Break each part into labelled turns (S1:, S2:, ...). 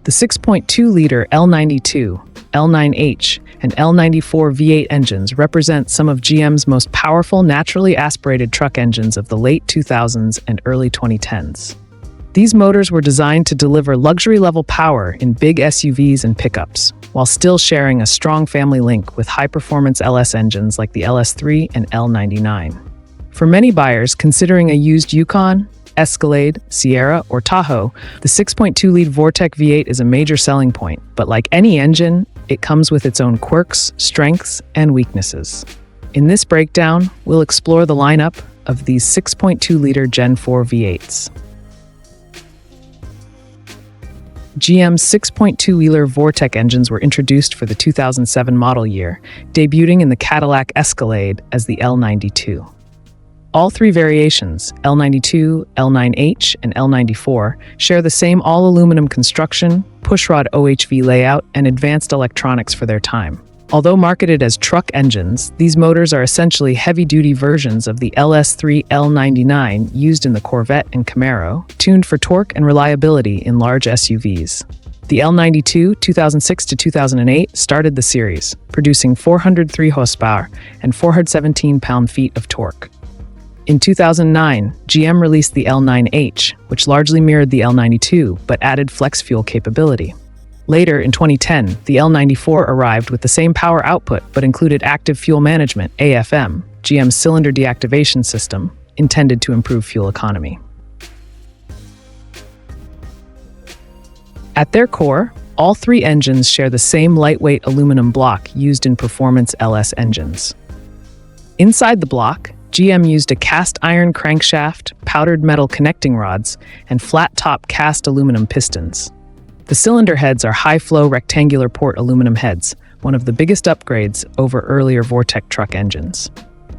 S1: The 6.2-liter L92, L9H, and L94 V8 engines represent some of GM's most powerful naturally aspirated truck engines of the late 2000s and early 2010s. These motors were designed to deliver luxury-level power in big SUVs and pickups, while still sharing a strong family link with high-performance LS engines like the LS3 and L99. For many buyers considering a used Yukon, Escalade, Sierra, or Tahoe, the 6.2-liter Vortec V8 is a major selling point, but like any engine, it comes with its own quirks, strengths, and weaknesses. In this breakdown, we'll explore the lineup of these 6.2-liter Gen 4 V8s. GM's 6.2-liter Vortec engines were introduced for the 2007 model year, debuting in the Cadillac Escalade as the L92. All three variations, L92, L9H, and L94, share the same all-aluminum construction, pushrod OHV layout, and advanced electronics for their time. Although marketed as truck engines, these motors are essentially heavy-duty versions of the LS3 L99 used in the Corvette and Camaro, tuned for torque and reliability in large SUVs. The L92, 2006 to 2008, started the series, producing 403 horsepower and 417 pound-feet of torque. In 2009, GM released the L9H, which largely mirrored the L92 but added flex fuel capability. Later, in 2010, the L94 arrived with the same power output but included active fuel management, AFM, GM's cylinder deactivation system, intended to improve fuel economy. At their core, all three engines share the same lightweight aluminum block used in performance LS engines. Inside the block, GM used a cast iron crankshaft, powdered metal connecting rods, and flat-top cast aluminum pistons. The cylinder heads are high-flow rectangular port aluminum heads, one of the biggest upgrades over earlier Vortec truck engines.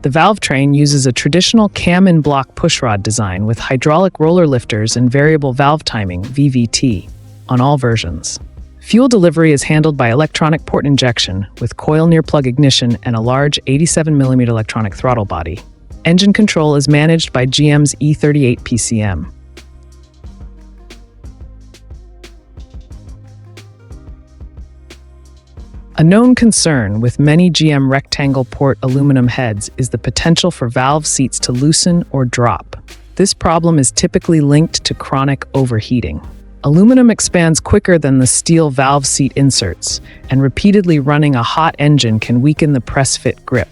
S1: The valve train uses a traditional cam-in-block pushrod design with hydraulic roller lifters and variable valve timing, VVT, on all versions. Fuel delivery is handled by electronic port injection with coil near-plug ignition and a large 87mm electronic throttle body. Engine control is managed by GM's E38 PCM. A known concern with many GM rectangle port aluminum heads is the potential for valve seats to loosen or drop. This problem is typically linked to chronic overheating. Aluminum expands quicker than the steel valve seat inserts, and repeatedly running a hot engine can weaken the press-fit grip.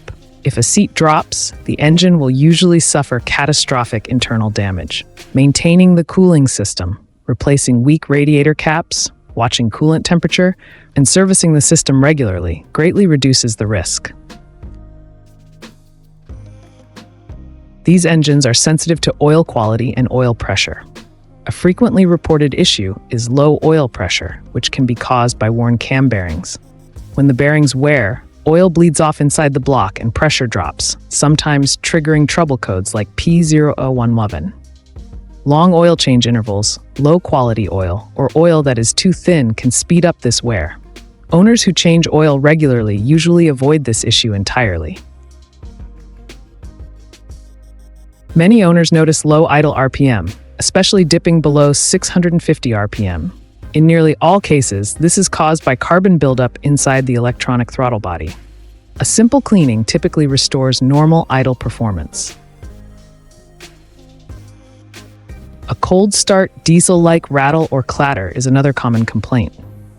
S1: If a seat drops, the engine will usually suffer catastrophic internal damage. Maintaining the cooling system, replacing weak radiator caps, watching coolant temperature, and servicing the system regularly greatly reduces the risk. These engines are sensitive to oil quality and oil pressure. A frequently reported issue is low oil pressure, which can be caused by worn cam bearings. When the bearings wear, oil bleeds off inside the block and pressure drops, sometimes triggering trouble codes like P00111. Long oil change intervals, low-quality oil, or oil that is too thin can speed up this wear. Owners who change oil regularly usually avoid this issue entirely. Many owners notice low idle RPM, especially dipping below 650 RPM. In nearly all cases, this is caused by carbon buildup inside the electronic throttle body. A simple cleaning typically restores normal idle performance. A cold start, diesel-like rattle or clatter is another common complaint.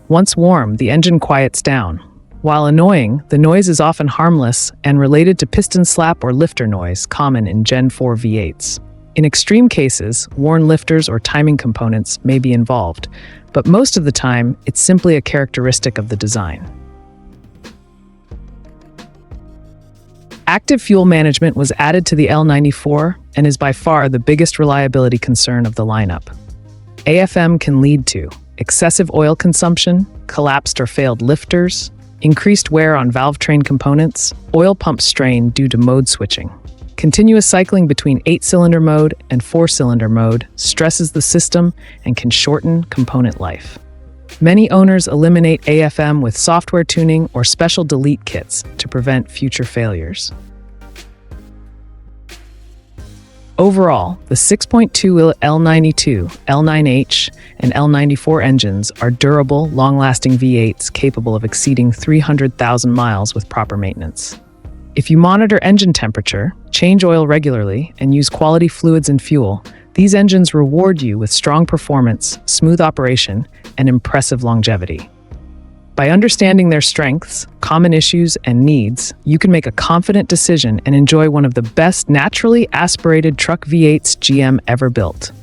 S1: Once warm, the engine quiets down. While annoying, the noise is often harmless and related to piston slap or lifter noise common in Gen 4 V8s. In extreme cases, worn lifters or timing components may be involved, but most of the time, it's simply a characteristic of the design. Active fuel management was added to the L94 and is by far the biggest reliability concern of the lineup. AFM can lead to excessive oil consumption, collapsed or failed lifters, increased wear on valve train components, oil pump strain due to mode switching. Continuous cycling between 8-cylinder mode and 4-cylinder mode stresses the system and can shorten component life. Many owners eliminate AFM with software tuning or special delete kits to prevent future failures. Overall, the 6.2 L92, L9H, and L94 engines are durable, long-lasting V8s capable of exceeding 300,000 miles with proper maintenance. If you monitor engine temperature, change oil regularly, and use quality fluids and fuel, these engines reward you with strong performance, smooth operation, and impressive longevity. By understanding their strengths, common issues, and needs, you can make a confident decision and enjoy one of the best naturally aspirated truck V8s GM ever built.